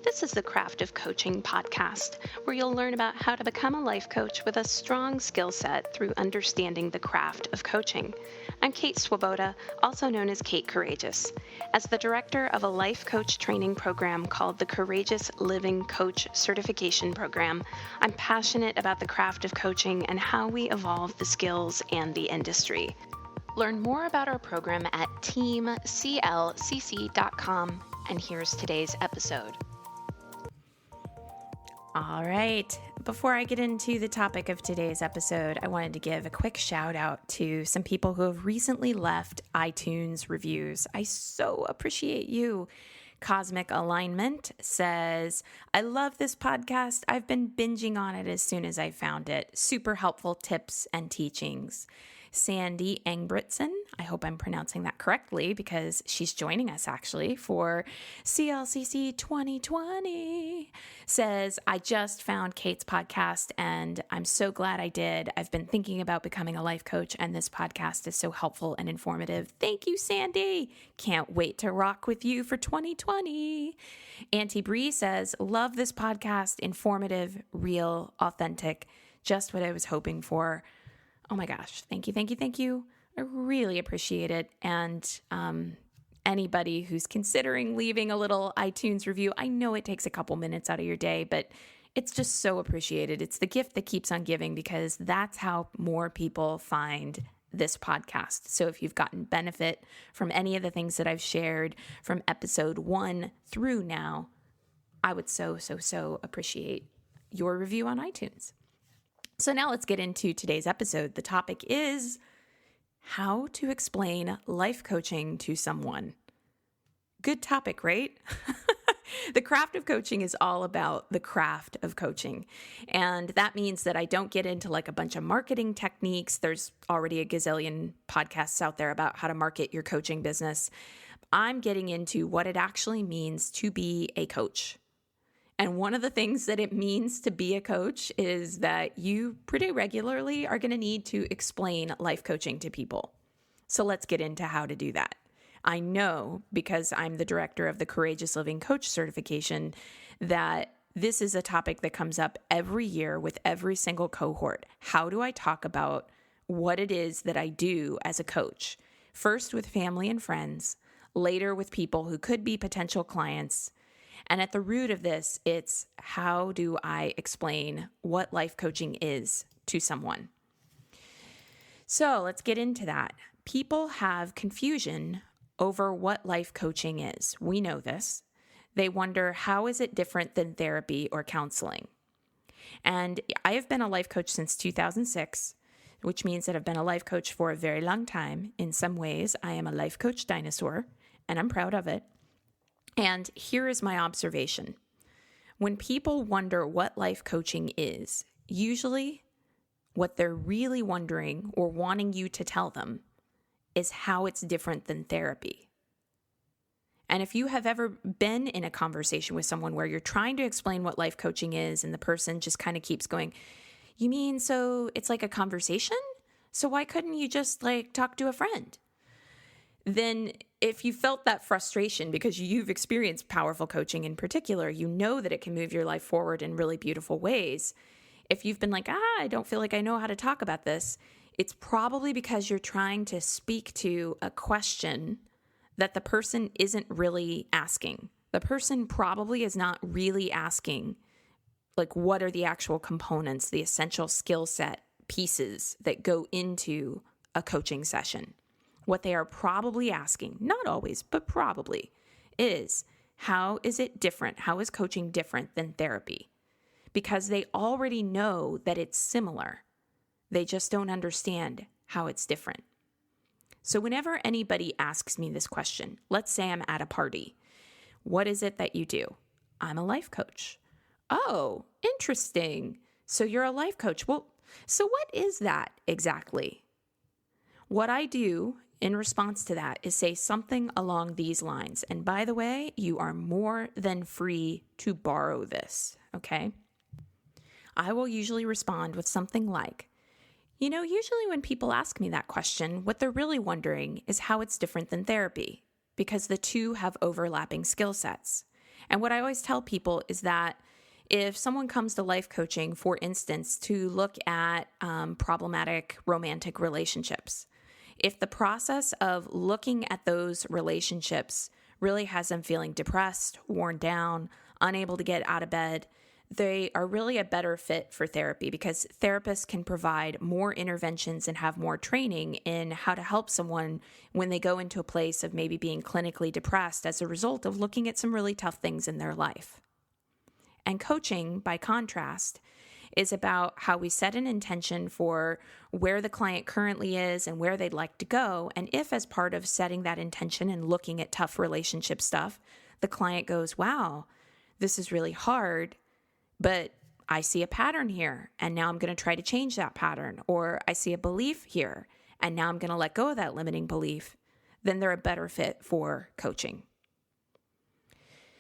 This is the Craft of Coaching podcast, where you'll learn about how to become a life coach with a strong skill set through understanding the craft of coaching. I'm Kate Swoboda, also known as Kate Courageous. As the director of a life coach training program called the Courageous Living Coach Certification Program, I'm passionate about the craft of coaching and how we evolve the skills and the industry. Learn more about our program at teamclcc.com, and here's today's episode. All right. Before I get into the topic of today's episode, I wanted to give a quick shout out to some people who have recently left iTunes reviews. I so appreciate you. Cosmic Alignment says, I love this podcast. I've been binging on it as soon as I found it. Super helpful tips and teachings. Sandy Engbritson, I hope I'm pronouncing that correctly because she's joining us actually for CLCC 2020, says, I just found Kate's podcast and I'm so glad I did. I've been thinking about becoming a life coach and this podcast is so helpful and informative. Thank you, Sandy. Can't wait to rock with you for 2020. Auntie Bree says, love this podcast. Informative, real, authentic, just what I was hoping for. Oh my gosh. Thank you. Thank you. Thank you. I really appreciate it. And anybody who's considering leaving a little iTunes review, I know it takes a couple minutes out of your day, but it's just so appreciated. It's the gift that keeps on giving because that's how more people find this podcast. So if you've gotten benefit from any of the things that I've shared from episode 1 through now, I would so appreciate your review on iTunes. So now let's get into today's episode. The topic is how to explain life coaching to someone. Good topic, right? The craft of coaching is all about the craft of coaching. And that means that I don't get into like a bunch of marketing techniques. There's already a gazillion podcasts out there about how to market your coaching business. I'm getting into what it actually means to be a coach. And one of the things that it means to be a coach is that you pretty regularly are going to need to explain life coaching to people. So let's get into how to do that. I know because I'm the director of the Courageous Living Coach Certification that this is a topic that comes up every year with every single cohort. How do I talk about what it is that I do as a coach? First with family and friends, later with people who could be potential clients. And at the root of this, it's how do I explain what life coaching is to someone? So let's get into that. People have confusion over what life coaching is. We know this. They wonder, how is it different than therapy or counseling? And I have been a life coach since 2006, which means that I've been a life coach for a very long time. In some ways, I am a life coach dinosaur, and I'm proud of it. And here is my observation. When people wonder what life coaching is, usually what they're really wondering or wanting you to tell them is how it's different than therapy. And if you have ever been in a conversation with someone where you're trying to explain what life coaching is and the person just kind of keeps going, you mean so it's like a conversation? So why couldn't you just like talk to a friend? Then if you felt that frustration because you've experienced powerful coaching in particular, you know that it can move your life forward in really beautiful ways. If you've been like, I don't feel like I know how to talk about this, it's probably because you're trying to speak to a question that the person isn't really asking. The person probably is not really asking, like, what are the actual components, the essential skill set pieces that go into a coaching session. What they are probably asking, not always, but probably, is how is it different? How is coaching different than therapy? Because they already know that it's similar. They just don't understand how it's different. So whenever anybody asks me this question, let's say I'm at a party. What is it that you do? I'm a life coach. Oh, interesting. So you're a life coach. Well, so what is that exactly? What I do in response to that is say something along these lines. And by the way, you are more than free to borrow this, okay? I will usually respond with something like, usually when people ask me that question, what they're really wondering is how it's different than therapy, because the two have overlapping skill sets. And what I always tell people is that if someone comes to life coaching, for instance, to look at problematic romantic relationships, if the process of looking at those relationships really has them feeling depressed, worn down, unable to get out of bed, they are really a better fit for therapy, because therapists can provide more interventions and have more training in how to help someone when they go into a place of maybe being clinically depressed as a result of looking at some really tough things in their life. And coaching, by contrast, is about how we set an intention for where the client currently is and where they'd like to go. And if, as part of setting that intention and looking at tough relationship stuff, the client goes, wow, this is really hard, but I see a pattern here, and now I'm going to try to change that pattern. Or I see a belief here, and now I'm going to let go of that limiting belief, then they're a better fit for coaching.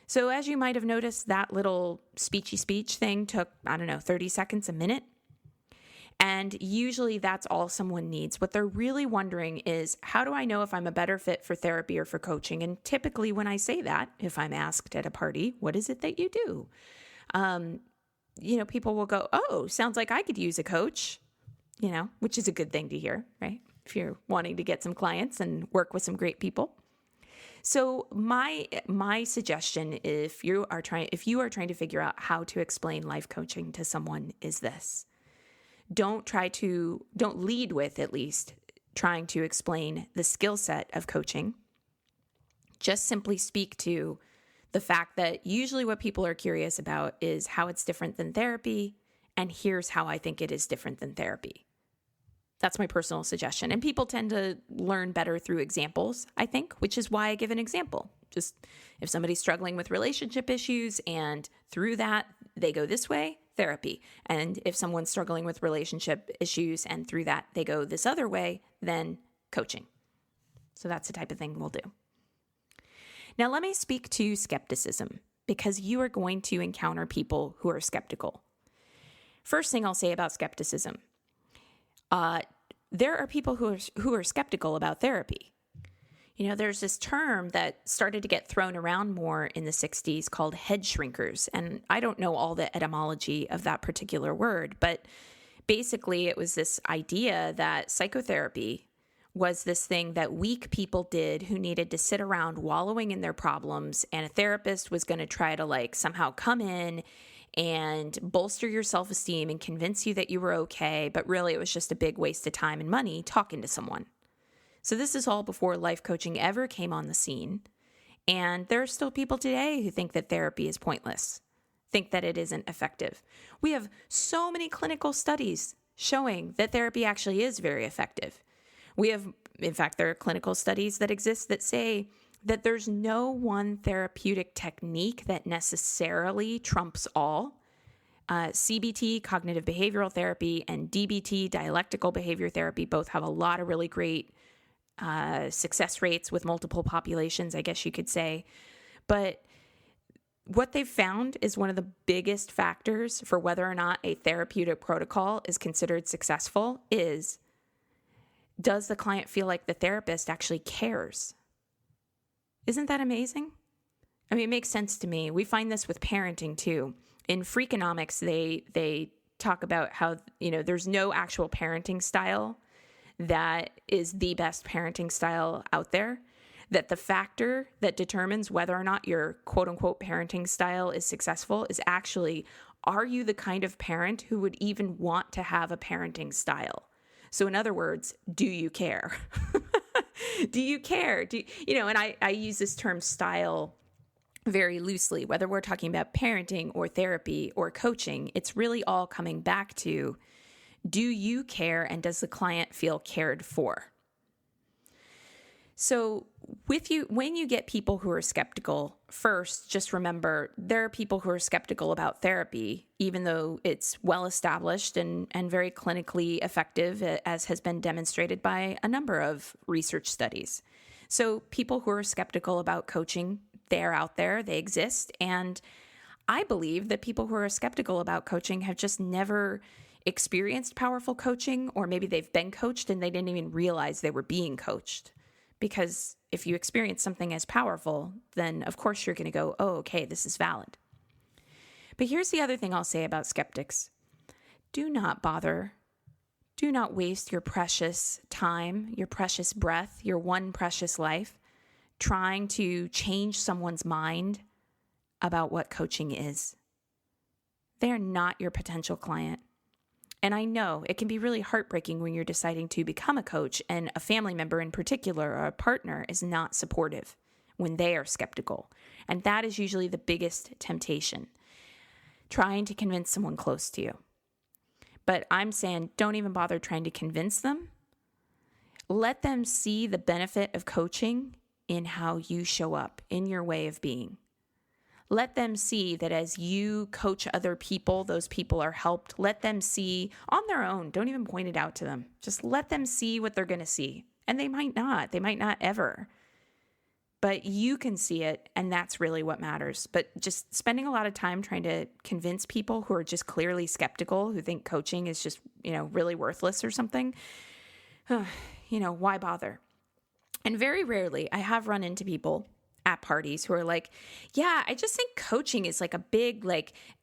So as you might have noticed, that little speechy speech thing took, 30 seconds, a minute. And usually that's all someone needs. What they're really wondering is, how do I know if I'm a better fit for therapy or for coaching? And typically when I say that, if I'm asked at a party, what is it that you do? People will go, oh, sounds like I could use a coach, which is a good thing to hear, right? If you're wanting to get some clients and work with some great people. So my suggestion, if you are trying to figure out how to explain life coaching to someone, is this: don't lead with, at least, trying to explain the skill set of coaching. Just simply speak to the fact that usually what people are curious about is how it's different than therapy, and here's how I think it is different than therapy. That's my personal suggestion. And people tend to learn better through examples, I think, which is why I give an example. Just if somebody's struggling with relationship issues and through that they go this way, therapy. And if someone's struggling with relationship issues and through that they go this other way, then coaching. So that's the type of thing we'll do. Now let me speak to skepticism, because you are going to encounter people who are skeptical. First thing I'll say about skepticism. There are people who are skeptical about therapy. There's this term that started to get thrown around more in the 60s called head shrinkers. And I don't know all the etymology of that particular word, but basically it was this idea that psychotherapy was this thing that weak people did who needed to sit around wallowing in their problems, and a therapist was going to try to somehow come in and bolster your self-esteem and convince you that you were okay, but really it was just a big waste of time and money talking to someone. So this is all before life coaching ever came on the scene. And there are still people today who think that therapy is pointless, think that it isn't effective. We have so many clinical studies showing that therapy actually is very effective. In fact, there are clinical studies that exist that say that there's no one therapeutic technique that necessarily trumps all. CBT, cognitive behavioral therapy, and DBT, dialectical behavior therapy, both have a lot of really great success rates with multiple populations, I guess you could say. But what they've found is one of the biggest factors for whether or not a therapeutic protocol is considered successful is, does the client feel like the therapist actually cares? Isn't that amazing? I mean, it makes sense to me. We find this with parenting too. In Freakonomics, they talk about how, there's no actual parenting style that is the best parenting style out there. That the factor that determines whether or not your quote unquote parenting style is successful is actually, are you the kind of parent who would even want to have a parenting style? So in other words, do you care? Do you care? And I use this term style very loosely, whether we're talking about parenting or therapy or coaching, it's really all coming back to, do you care, and does the client feel cared for? So when you get people who are skeptical, first, just remember there are people who are skeptical about therapy, even though it's well established and very clinically effective, as has been demonstrated by a number of research studies. So people who are skeptical about coaching, they're out there, they exist. And I believe that people who are skeptical about coaching have just never experienced powerful coaching, or maybe they've been coached and they didn't even realize they were being coached. Because if you experience something as powerful, then of course you're going to go, oh, okay, this is valid. But here's the other thing I'll say about skeptics. Do not bother. Do not waste your precious time, your precious breath, your one precious life, trying to change someone's mind about what coaching is. They are not your potential client. And I know it can be really heartbreaking when you're deciding to become a coach and a family member in particular or a partner is not supportive when they are skeptical. And that is usually the biggest temptation, trying to convince someone close to you. But I'm saying don't even bother trying to convince them. Let them see the benefit of coaching in how you show up, in your way of being. Let them see that as you coach other people, those people are helped. Let them see on their own. Don't even point it out to them. Just let them see what they're going to see. And they might not. They might not ever. But you can see it, and that's really what matters. But just spending a lot of time trying to convince people who are just clearly skeptical, who think coaching is just, really worthless or something, why bother? And very rarely, I have run into people at parties who are like, yeah, I just think coaching is like a big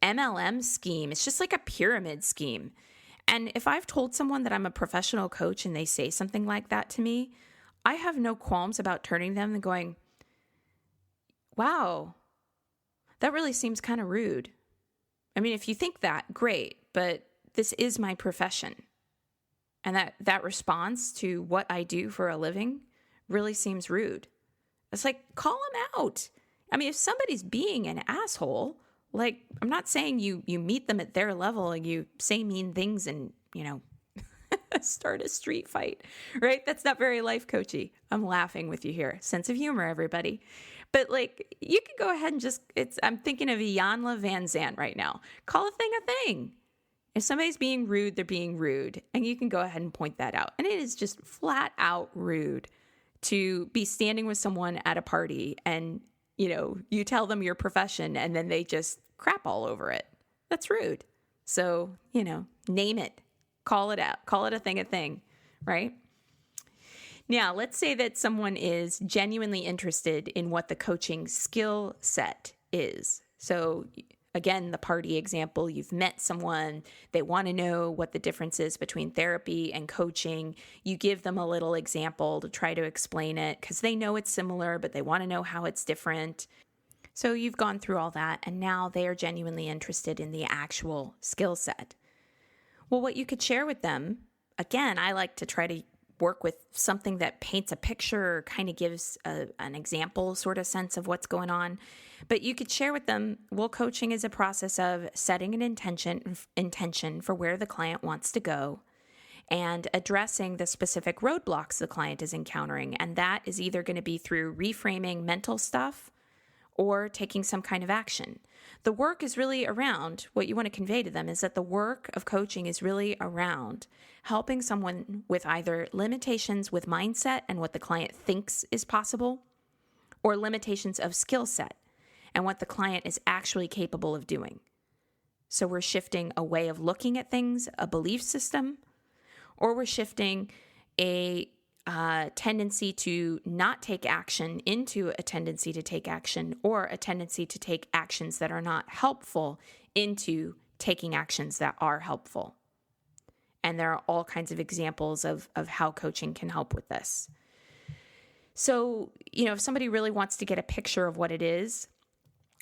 MLM scheme. It's just like a pyramid scheme. And if I've told someone that I'm a professional coach and they say something like that to me, I have no qualms about turning them and going, wow, that really seems kind of rude. I mean, if you think that, great, but this is my profession. And that response to what I do for a living really seems rude. It's like, call them out. I mean, if somebody's being an asshole, I'm not saying you meet them at their level and you say mean things and, start a street fight, right? That's not very life coachy. I'm laughing with you here. Sense of humor, everybody. But you can go ahead and I'm thinking of Iyanla Van Zandt right now. Call a thing a thing. If somebody's being rude, they're being rude. And you can go ahead and point that out. And it is just flat out rude to be standing with someone at a party and, you tell them your profession and then they just crap all over it. That's rude. So, name it, call it out, call it a thing, right? Now, let's say that someone is genuinely interested in what the coaching skill set is. So again, the party example, you've met someone, they want to know what the difference is between therapy and coaching. You give them a little example to try to explain it because they know it's similar, but they want to know how it's different. So you've gone through all that, and now they are genuinely interested in the actual skill set. Well, what you could share with them, again, I like to try to work with something that paints a picture or kind of gives an example sort of sense of what's going on. But you could share with them, well, coaching is a process of setting an intention for where the client wants to go and addressing the specific roadblocks the client is encountering. And that is either going to be through reframing mental stuff or taking some kind of action. The work is really around, what you want to convey to them is that the work of coaching is really around helping someone with either limitations with mindset and what the client thinks is possible, or limitations of skill set and what the client is actually capable of doing. So we're shifting a way of looking at things, a belief system, or we're shifting a tendency to not take action into a tendency to take action, or a tendency to take actions that are not helpful into taking actions that are helpful. And there are all kinds of examples of how coaching can help with this. So, if somebody really wants to get a picture of what it is,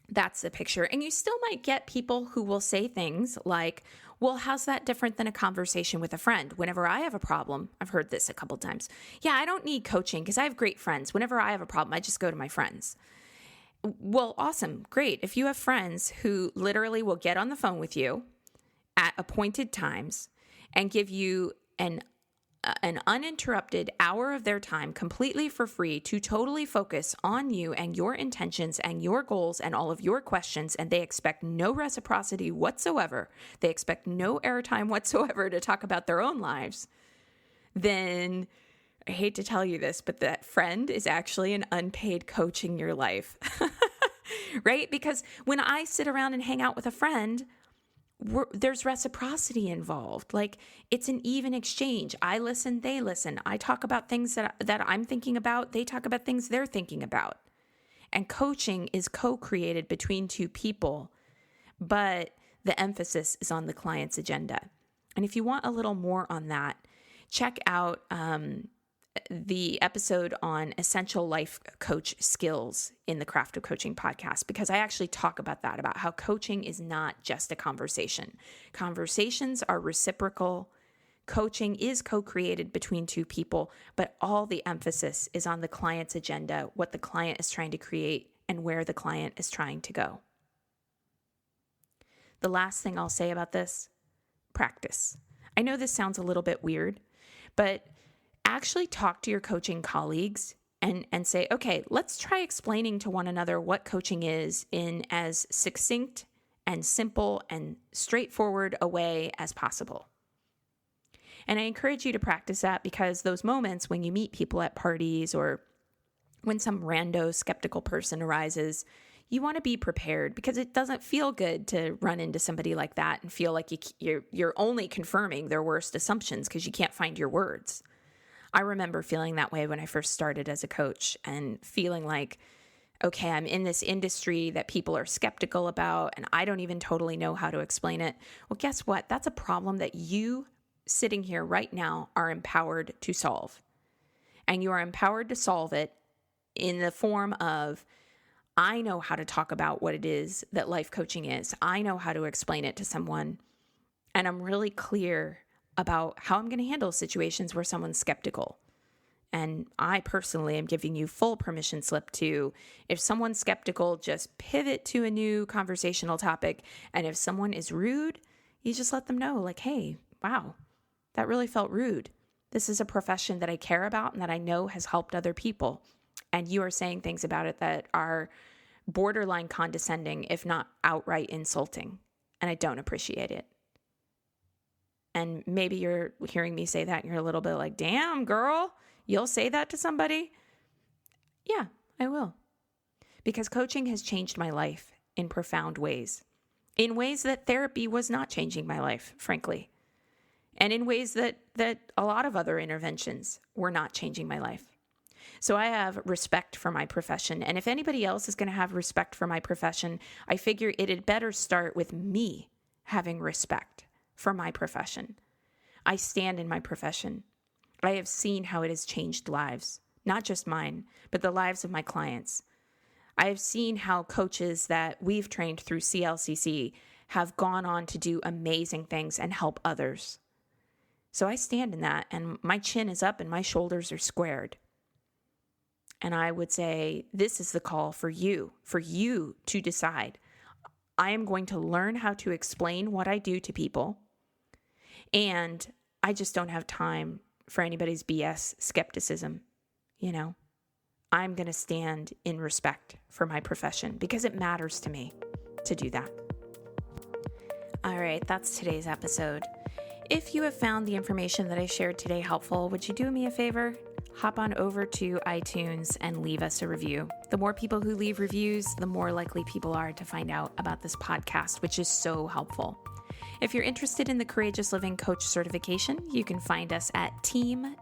that's the picture. And you still might get people who will say things like, well, how's that different than a conversation with a friend? Whenever I have a problem, I've heard this a couple times. Yeah, I don't need coaching because I have great friends. Whenever I have a problem, I just go to my friends. Well, awesome. Great. If you have friends who literally will get on the phone with you at appointed times and give you an uninterrupted hour of their time completely for free to totally focus on you and your intentions and your goals and all of your questions, and they expect no reciprocity whatsoever, they expect no airtime whatsoever to talk about their own lives, then I hate to tell you this, but that friend is actually an unpaid coach in your life, right? Because when I sit around and hang out with a friend, there's reciprocity involved. Like, it's an even exchange. I listen, they listen. I talk about things that I'm thinking about. They talk about things they're thinking about. And coaching is co-created between two people, but the emphasis is on the client's agenda. And if you want a little more on that, check out the episode on essential life coach skills in the Craft of Coaching podcast, because I actually talk about that, about how coaching is not just a conversation. Conversations are reciprocal. Coaching is co-created between two people, but all the emphasis is on the client's agenda, what the client is trying to create, and where the client is trying to go. The last thing I'll say about this, practice. I know this sounds a little bit weird, but actually talk to your coaching colleagues and say, okay, let's try explaining to one another what coaching is in as succinct and simple and straightforward a way as possible. And I encourage you to practice that, because those moments when you meet people at parties or when some rando skeptical person arises, you want to be prepared, because it doesn't feel good to run into somebody like that and feel like you're only confirming their worst assumptions because you can't find your words. I remember feeling that way when I first started as a coach, and feeling like, okay, I'm in this industry that people are skeptical about, and I don't even totally know how to explain it. Well, guess what? That's a problem that you sitting here right now are empowered to solve. And you are empowered to solve it in the form of, I know how to talk about what it is that life coaching is. I know how to explain it to someone. And I'm really clear about how I'm going to handle situations where someone's skeptical. And I personally am giving you full permission slip to, if someone's skeptical, just pivot to a new conversational topic. And if someone is rude, you just let them know, like, hey, wow, that really felt rude. This is a profession that I care about and that I know has helped other people. And you are saying things about it that are borderline condescending, if not outright insulting. And I don't appreciate it. And maybe you're hearing me say that and you're a little bit like, damn, girl, you'll say that to somebody? Yeah, I will. Because coaching has changed my life in profound ways. In ways that therapy was not changing my life, frankly. And in ways that a lot of other interventions were not changing my life. So I have respect for my profession. And if anybody else is going to have respect for my profession, I figure it had better start with me having respect for my profession. I stand in my profession. I have seen how it has changed lives, not just mine, but the lives of my clients. I have seen how coaches that we've trained through CLCC have gone on to do amazing things and help others. So I stand in that, and my chin is up and my shoulders are squared. And I would say, this is the call for you to decide. I am going to learn how to explain what I do to people. And I just don't have time for anybody's BS skepticism. I'm going to stand in respect for my profession because it matters to me to do that. All right, that's today's episode. If you have found the information that I shared today helpful, would you do me a favor? Hop on over to iTunes and leave us a review. The more people who leave reviews, the more likely people are to find out about this podcast, which is so helpful. If you're interested in the Courageous Living Coach certification, you can find us at teamclcc.com.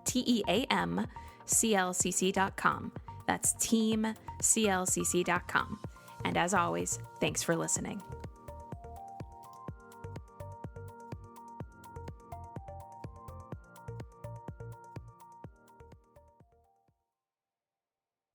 That's teamclcc.com. And as always, thanks for listening.